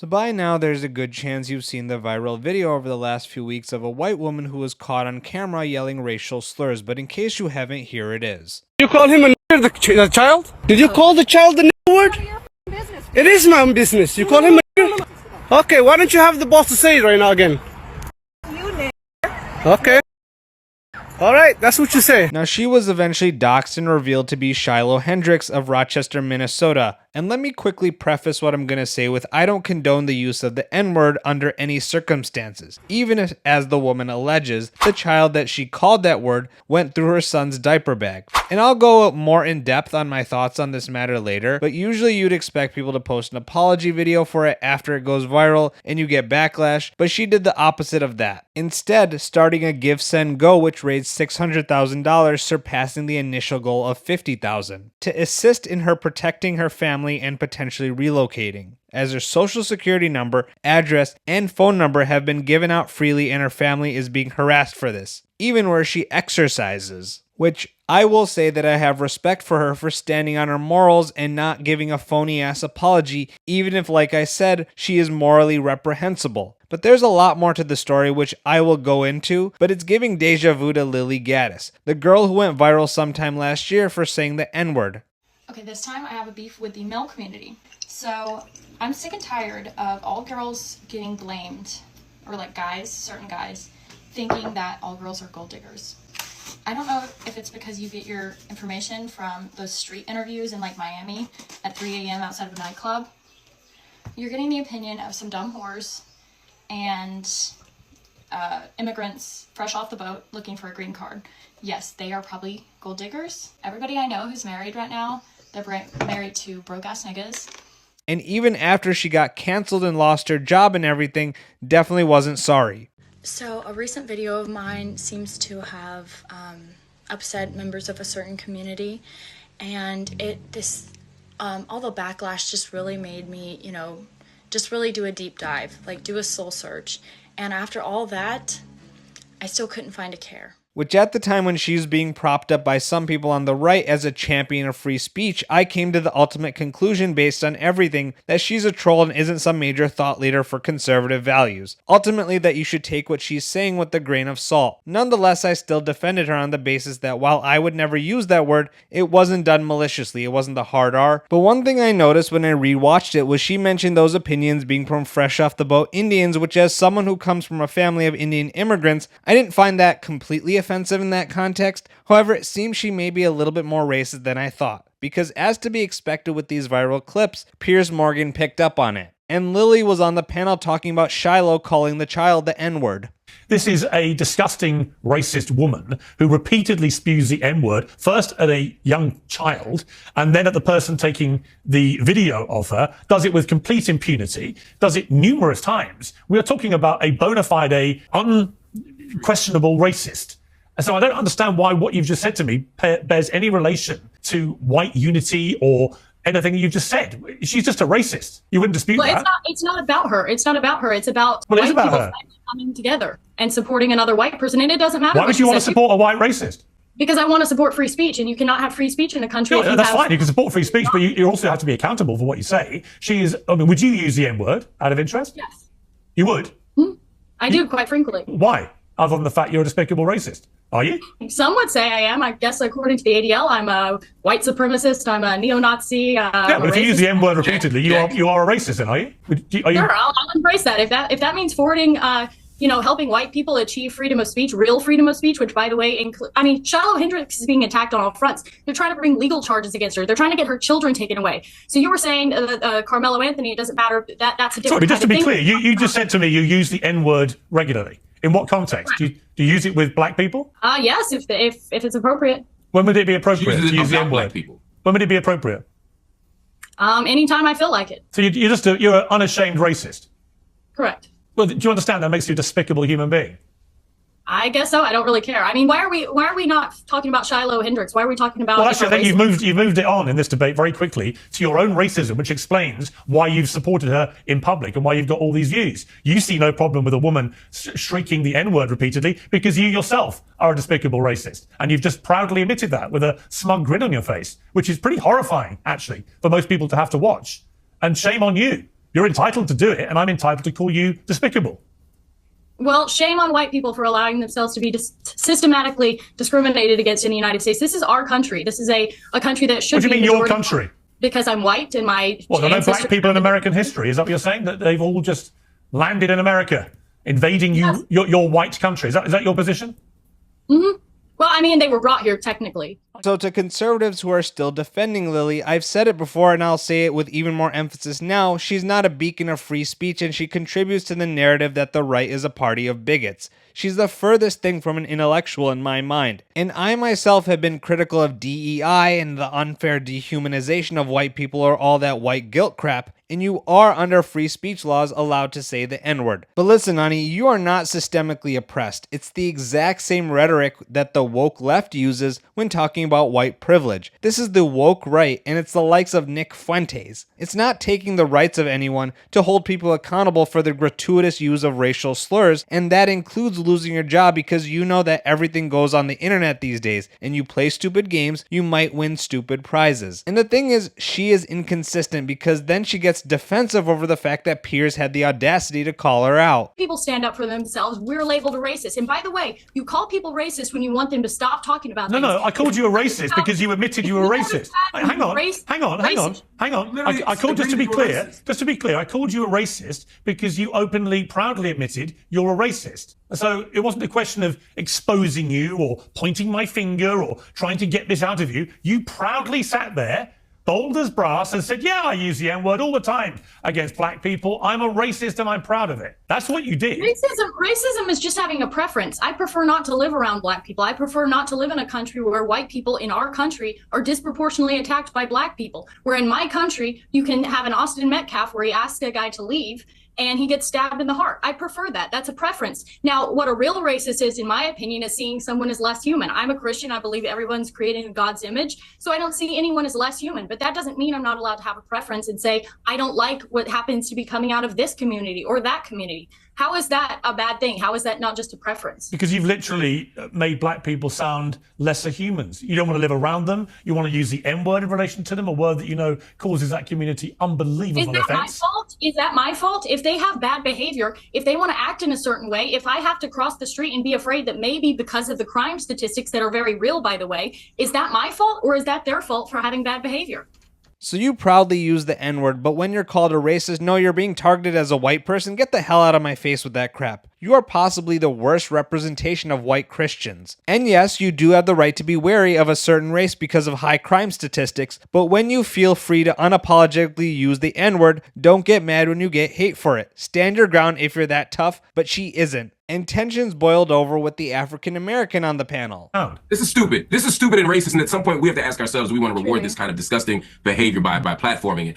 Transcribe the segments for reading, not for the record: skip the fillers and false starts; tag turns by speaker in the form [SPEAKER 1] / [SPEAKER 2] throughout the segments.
[SPEAKER 1] So by now, there's a good chance you've seen the viral video over the last few weeks of a white woman who was caught on camera yelling racial slurs, but in case you haven't, here it is.
[SPEAKER 2] You call him a nigger, the child? Did you call the child the nigger word? It is my own business. You call him a nigger? Okay, why don't you have the boss to say it right now again?
[SPEAKER 3] You nigger.
[SPEAKER 2] Okay. Alright, that's what you say.
[SPEAKER 1] Now, she was eventually doxxed and revealed to be Shiloh Hendrix of Rochester, Minnesota. And let me quickly preface what I'm going to say with I don't condone the use of the N-word under any circumstances, even if, as the woman alleges, the child that she called that word went through her son's diaper bag. And I'll go more in depth on my thoughts on this matter later, but usually you'd expect people to post an apology video for it after it goes viral and you get backlash, but she did the opposite of that. Instead, starting a Give, Send, Go, which raised $600,000, surpassing the initial goal of $50,000, to assist in her protecting her family and potentially relocating, as her social security number, address, and phone number have been given out freely and her family is being harassed for this, even where she exercises. Which I will say that I have respect for her for standing on her morals and not giving a phony ass apology, even if, like I said, she is morally reprehensible. But there's a lot more to the story which I will go into, but it's giving deja vu to Lilly Gaddis, the girl who went viral sometime last year for saying the N-word.
[SPEAKER 4] Okay, this time I have a beef with the male community. So I'm sick and tired of all girls getting blamed, or like guys, certain guys, thinking that all girls are gold diggers. I don't know if it's because you get your information from those street interviews in like Miami at 3 a.m. outside of a nightclub. You're getting the opinion of some dumb whores and immigrants fresh off the boat looking for a green card. Yes, they are probably gold diggers. Everybody I know who's married right now, they're married to broke-ass niggas.
[SPEAKER 1] And even after she got canceled and lost her job and everything, definitely wasn't sorry.
[SPEAKER 4] So a recent video of mine seems to have upset members of a certain community, and all the backlash just really made me, just really do a deep dive, like do a soul search. And after all that, I still couldn't find a care.
[SPEAKER 1] Which at the time when she was being propped up by some people on the right as a champion of free speech, I came to the ultimate conclusion based on everything that she's a troll and isn't some major thought leader for conservative values. Ultimately that you should take what she's saying with a grain of salt. Nonetheless, I still defended her on the basis that while I would never use that word, it wasn't done maliciously, it wasn't the hard R. But one thing I noticed when I rewatched it was she mentioned those opinions being from fresh off the boat Indians, which as someone who comes from a family of Indian immigrants, I didn't find that completely offensive in that context. However, it seems she may be a little bit more racist than I thought, because as to be expected with these viral clips, Piers Morgan picked up on it. And Lilly was on the panel talking about Shiloh calling the child the N-word.
[SPEAKER 5] This is a disgusting racist woman who repeatedly spews the N-word, first at a young child, and then at the person taking the video of her, does it with complete impunity, does it numerous times. We are talking about a bona fide, unquestionable racist. And so I don't understand why what you've just said to me bears any relation to white unity or anything you've just said. She's just a racist. You wouldn't dispute that.
[SPEAKER 6] It's not about her. It's not about her. It's about
[SPEAKER 5] Well, it is
[SPEAKER 6] white
[SPEAKER 5] about
[SPEAKER 6] people
[SPEAKER 5] her.
[SPEAKER 6] coming together and supporting another white person. And it doesn't matter.
[SPEAKER 5] Why would you want to support a white racist?
[SPEAKER 6] Because I want to support free speech, and you cannot have free speech in a country.
[SPEAKER 5] No, that's fine. You can support free speech, but you also have to be accountable for what you say. Would you use the N-word out of interest?
[SPEAKER 6] Yes.
[SPEAKER 5] You would?
[SPEAKER 6] I do, quite frankly.
[SPEAKER 5] Why? Other than the fact you're a despicable racist. Are you?
[SPEAKER 6] Some would say I am. I guess according to the ADL, I'm a white supremacist. I'm a neo-Nazi.
[SPEAKER 5] Yeah, but if you use the N-word repeatedly, you are a racist then, are you?
[SPEAKER 6] Sure, I'll embrace that. If that means forwarding, helping white people achieve freedom of speech, real freedom of speech, which, by the way, Shiloh Hendrix is being attacked on all fronts. They're trying to bring legal charges against her. They're trying to get her children taken away. So you were saying Carmelo Anthony, it doesn't matter. That's a different.
[SPEAKER 5] Sorry, but just to be clear, you just said to me you use the N-word regularly. In what context? Do you use it with black people?
[SPEAKER 6] Yes, if it's appropriate.
[SPEAKER 5] When would it be appropriate to use the N-word? When would it be appropriate?
[SPEAKER 6] Anytime I feel like it.
[SPEAKER 5] So you're an unashamed racist.
[SPEAKER 6] Correct.
[SPEAKER 5] Well, do you understand that makes you a despicable human being?
[SPEAKER 6] I guess so. I don't really care. I mean, why are we not talking about Shiloh Hendrix? Why are we talking about?
[SPEAKER 5] Well, actually, I think you've moved it on in this debate very quickly to your own racism, which explains why you've supported her in public and why you've got all these views. You see no problem with a woman shrieking the N-word repeatedly because you yourself are a despicable racist, and you've just proudly admitted that with a smug grin on your face, which is pretty horrifying, actually, for most people to have to watch. And shame on you. You're entitled to do it, and I'm entitled to call you despicable.
[SPEAKER 6] Well, shame on white people for allowing themselves to be systematically discriminated against in the United States. This is our country. This is a country that should be.
[SPEAKER 5] What do you mean your country?
[SPEAKER 6] Because I'm white and my.
[SPEAKER 5] Well, there are no black people in American history. Is that what you're saying? That they've all just landed in America, invading you, your white country? Is that your position?
[SPEAKER 6] Mm-hmm. Well, I mean, they were brought here technically.
[SPEAKER 1] So to conservatives who are still defending Lilly, I've said it before and I'll say it with even more emphasis now, she's not a beacon of free speech and she contributes to the narrative that the right is a party of bigots. She's the furthest thing from an intellectual in my mind. And I myself have been critical of DEI and the unfair dehumanization of white people or all that white guilt crap, and you are under free speech laws allowed to say the N-word. But listen, honey, you are not systemically oppressed. It's the exact same rhetoric that the woke left uses when talking about white privilege. This is the woke right, and it's the likes of Nick Fuentes. It's not taking the rights of anyone to hold people accountable for the gratuitous use of racial slurs, and that includes losing your job because you know that everything goes on the internet these days, and you play stupid games, you might win stupid prizes. And the thing is, she is inconsistent because then she gets defensive over the fact that Piers had the audacity to call her out.
[SPEAKER 6] People stand up for themselves. We're labeled a racist. And by the way, you call people racist when you want them to stop talking about things.
[SPEAKER 5] No, I called you a racist because you admitted you were racist. Hang on. I called, just to be clear, I called you a racist because you openly, proudly admitted you're a racist. So it wasn't a question of exposing you or pointing my finger or trying to get this out of you. You proudly sat there, bold as brass, and said, yeah, I use the N-word all the time against black people. I'm a racist and I'm proud of it. That's what you did.
[SPEAKER 6] Racism is just having a preference. I prefer not to live around black people. I prefer not to live in a country where white people in our country are disproportionately attacked by black people. Where in my country, you can have an Austin Metcalf where he asks a guy to leave and he gets stabbed in the heart. I prefer that. That's a preference. Now, what a real racist is, in my opinion, is seeing someone as less human. I'm a Christian. I believe everyone's created in God's image. So I don't see anyone as less human. But that doesn't mean I'm not allowed to have a preference and say, I don't like what happens to be coming out of this community or that community. How is that a bad thing? How is that not just a preference?
[SPEAKER 5] Because you've literally made black people sound lesser humans. You don't want to live around them. You want to use the N-word in relation to them, a word that you know causes that community unbelievable offense.
[SPEAKER 6] Is that my fault? Is that my fault? If they have bad behavior, if they want to act in a certain way, if I have to cross the street and be afraid that maybe because of the crime statistics that are very real, by the way, is that my fault or is that their fault for having bad behavior?
[SPEAKER 1] So you proudly use the N-word, but when you're called a racist, no, you're being targeted as a white person? Get the hell out of my face with that crap. You are possibly the worst representation of white Christians. And yes, you do have the right to be wary of a certain race because of high crime statistics, but when you feel free to unapologetically use the N-word, don't get mad when you get hate for it. Stand your ground if you're that tough, but she isn't. And tensions boiled over with the African American on the panel.
[SPEAKER 3] Oh. This is stupid. This is stupid and racist, and at some point we have to ask ourselves, do we want to reward this kind of disgusting behavior by platforming it?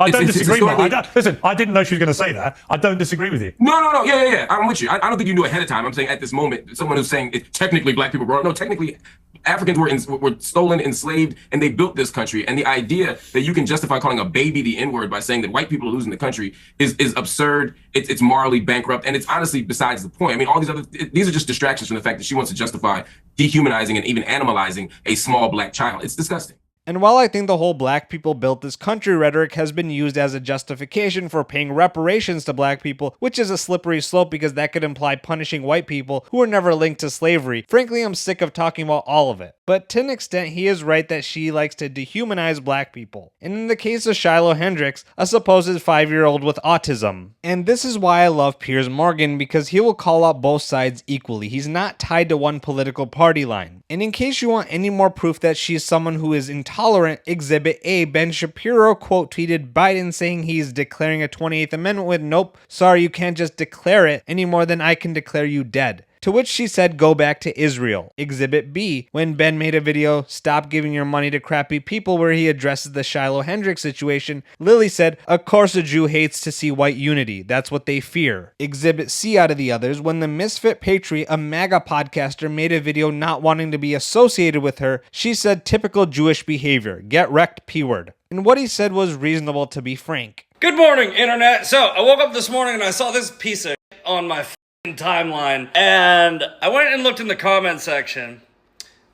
[SPEAKER 5] I don't disagree, Mark. Listen, I didn't know she was going to say that. I don't disagree with you.
[SPEAKER 3] No. Yeah. I'm with you. I don't think you knew ahead of time. I'm saying at this moment, someone who's saying technically black people were, no, technically Africans were stolen, enslaved, and they built this country. And the idea that you can justify calling a baby the N-word by saying that white people are losing the country is absurd. It's morally bankrupt, and it's honestly besides the point. I mean, all these are just distractions from the fact that she wants to justify dehumanizing and even animalizing a small black child. It's disgusting.
[SPEAKER 1] And while I think the whole black people built this country rhetoric has been used as a justification for paying reparations to black people, which is a slippery slope because that could imply punishing white people who were never linked to slavery, frankly, I'm sick of talking about all of it. But to an extent, he is right that she likes to dehumanize black people. And in the case of Shiloh Hendrix, a supposed 5-year-old with autism. And this is why I love Piers Morgan, because he will call out both sides equally. He's not tied to one political party line. And in case you want any more proof that she is someone who is intolerant, Exhibit A, Ben Shapiro quote tweeted Biden saying he's declaring a 28th Amendment with, nope, sorry, you can't just declare it any more than I can declare you dead. To which she said, go back to Israel. Exhibit B, when Ben made a video, Stop Giving Your Money to Crappy People, where he addresses the Shiloh Hendrix situation, Lilly said, of course a Jew hates to see white unity. That's what they fear. Exhibit C out of the others, when the Misfit Patriot, a MAGA podcaster, made a video not wanting to be associated with her, she said, typical Jewish behavior. Get wrecked, P-word. And what he said was reasonable, to be frank.
[SPEAKER 7] Good morning, internet. So I woke up this morning and I saw this piece of on my timeline, and I went and looked in the comment section,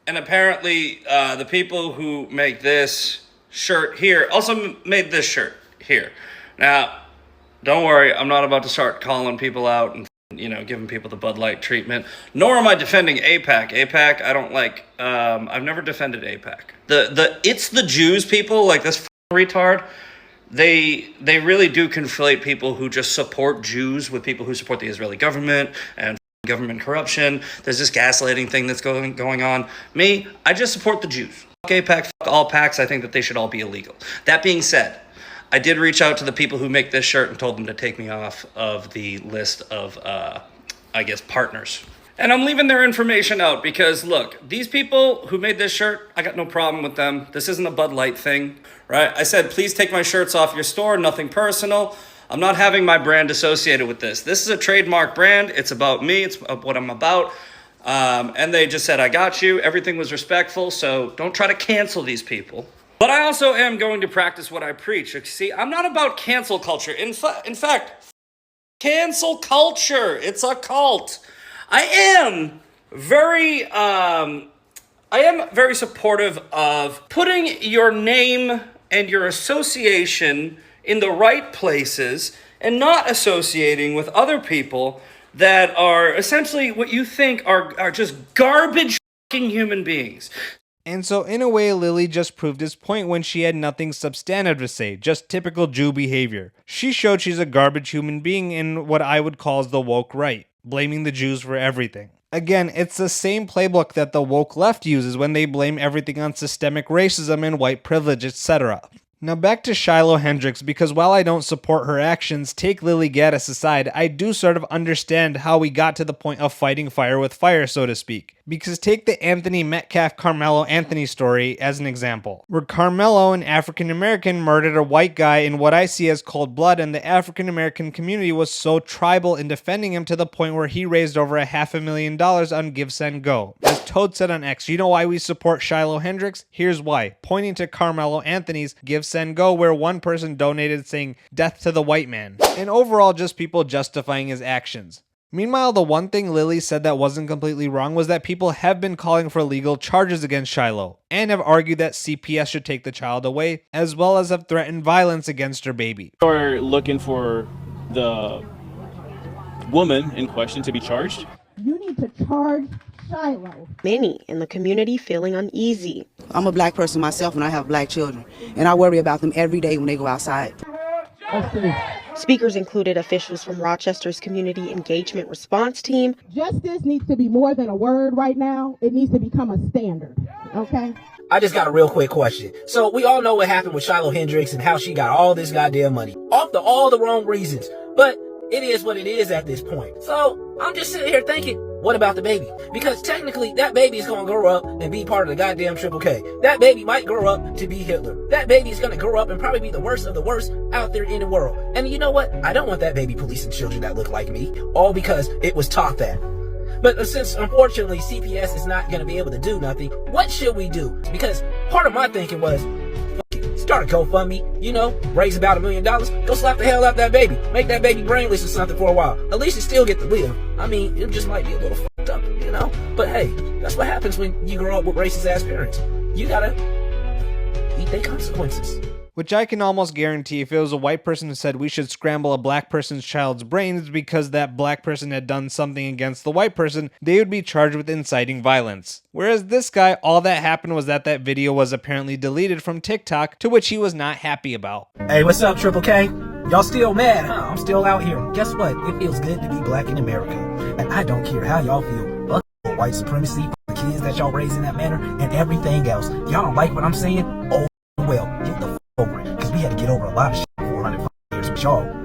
[SPEAKER 7] and apparently the people who make this shirt here also made this shirt here. Now, Don't worry, I'm not about to start calling people out and giving people the Bud Light treatment. Nor am I defending AIPAC. AIPAC, I don't like. I've never defended AIPAC. It's the Jews people, like this retard. They really do conflate people who just support Jews with people who support the Israeli government and government corruption. There's this gaslighting thing that's going on. Me, I just support the Jews. Fuck AIPAC, fuck all PACs. I think that they should all be illegal. That being said, I did reach out to the people who make this shirt and told them to take me off of the list of, partners. And I'm leaving their information out because, look, these people who made this shirt, I got no problem with them. This isn't a Bud Light thing, right? I said, please take my shirts off your store, nothing personal. I'm not having my brand associated with this. This is a trademark brand. It's about me. It's what I'm about. And they just said, I got you. Everything was respectful, so don't try to cancel these people. But I also am going to practice what I preach. You see, I'm not about cancel culture. In fact, cancel culture. It's a cult. I am very supportive of putting your name and your association in the right places and not associating with other people that are essentially what you think are just garbage fucking human beings.
[SPEAKER 1] And so in a way, Lilly just proved his point when she had nothing substantive to say, just typical Jew behavior. She showed she's a garbage human being in what I would call the woke right, blaming the Jews for everything. Again, it's the same playbook that the woke left uses when they blame everything on systemic racism and white privilege, etc. Now back to Shiloh Hendrix, because while I don't support her actions, take Lilly Gaddis aside, I do sort of understand how we got to the point of fighting fire with fire, so to speak. Because take the Anthony Metcalf Carmelo Anthony story as an example, where Carmelo, an African American, murdered a white guy in what I see as cold blood, and the African American community was so tribal in defending him to the point where he raised over $500,000 on Give Send Go. As Toad said on X, you know why we support Shiloh Hendrix? Here's why, pointing to Carmelo Anthony's Give Send Go, where one person donated saying death to the white man, and overall just people justifying his actions. Meanwhile, the one thing Lilly said that wasn't completely wrong was that people have been calling for legal charges against Shiloh, and have argued that CPS should take the child away, as well as have threatened violence against her baby.
[SPEAKER 8] We're looking for the woman in question to be charged.
[SPEAKER 9] You need to charge Shiloh.
[SPEAKER 10] Many in the community feeling uneasy.
[SPEAKER 11] I'm a black person myself and I have black children, and I worry about them every day when they go outside.
[SPEAKER 10] Speakers included officials from Rochester's Community Engagement Response Team.
[SPEAKER 9] Justice needs to be more than a word right now. It needs to become a standard, okay?
[SPEAKER 12] I just got a real quick question. So we all know what happened with Shiloh Hendrix and how she got all this goddamn money. All the wrong reasons. But it is what it is at this point. So I'm just sitting here thinking, what about the baby? Because technically, that baby is going to grow up and be part of the goddamn Triple K. That baby might grow up to be Hitler. That baby is going to grow up and probably be the worst of the worst out there in the world. And you know what? I don't want that baby policing children that look like me, all because it was taught that. But since, unfortunately, CPS is not going to be able to do nothing, what should we do? Because part of my thinking was, start a GoFundMe, raise about $1 million, go slap the hell out that baby, make that baby brainless or something for a while. At least it still get to live. I mean, it just might be a little fucked up, But hey, that's what happens when you grow up with racist ass parents. You gotta eat their consequences.
[SPEAKER 1] Which I can almost guarantee if it was a white person who said we should scramble a black person's child's brains because that black person had done something against the white person, they would be charged with inciting violence. Whereas this guy, all that happened was that video was apparently deleted from TikTok, to which he was not happy about.
[SPEAKER 12] Hey, what's up, Triple K? Y'all still mad, huh? I'm still out here. Guess what? It feels good to be black in America. And I don't care how y'all feel. Fuck white supremacy, the kids that y'all raise in that manner, and everything else. Y'all don't like what I'm saying? Oh, well, get the over it, because we had to get over a lot of shit for 400 years with y'all.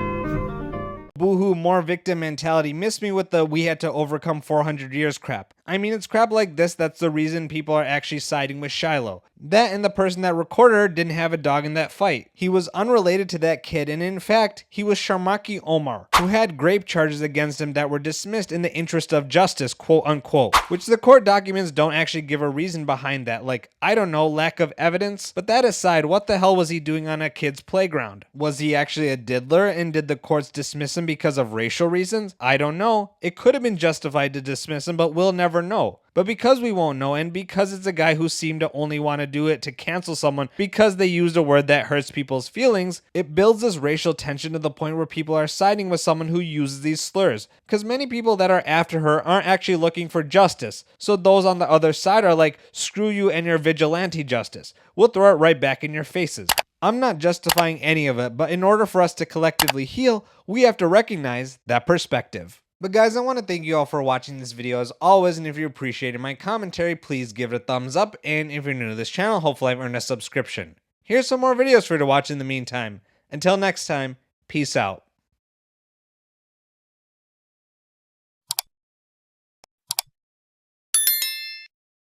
[SPEAKER 1] Boohoo, more victim mentality. Miss me with the we had to overcome 400 years crap. I mean, it's crap like this that's the reason people are actually siding with Shiloh. That and the person that recorded her didn't have a dog in that fight. He was unrelated to that kid, and in fact, he was Sharmaki Omar, who had rape charges against him that were dismissed in the interest of justice, quote unquote, which the court documents don't actually give a reason behind that, like, I don't know, lack of evidence. But that aside, what the hell was he doing on a kid's playground? Was he actually a diddler, and did the courts dismiss him because of racial reasons? I don't know. It could have been justified to dismiss him, but we'll never never know. But because we won't know, and because it's a guy who seemed to only want to do it to cancel someone because they used a word that hurts people's feelings, it builds this racial tension to the point where people are siding with someone who uses these slurs. Because many people that are after her aren't actually looking for justice. So those on the other side are like, screw you and your vigilante justice. We'll throw it right back in your faces. I'm not justifying any of it, but in order for us to collectively heal, we have to recognize that perspective. But guys, I want to thank you all for watching this video as always, and if you appreciated my commentary, please give it a thumbs up, and if you're new to this channel, hopefully I've earned a subscription. Here's some more videos for you to watch in the meantime. Until next time, peace out.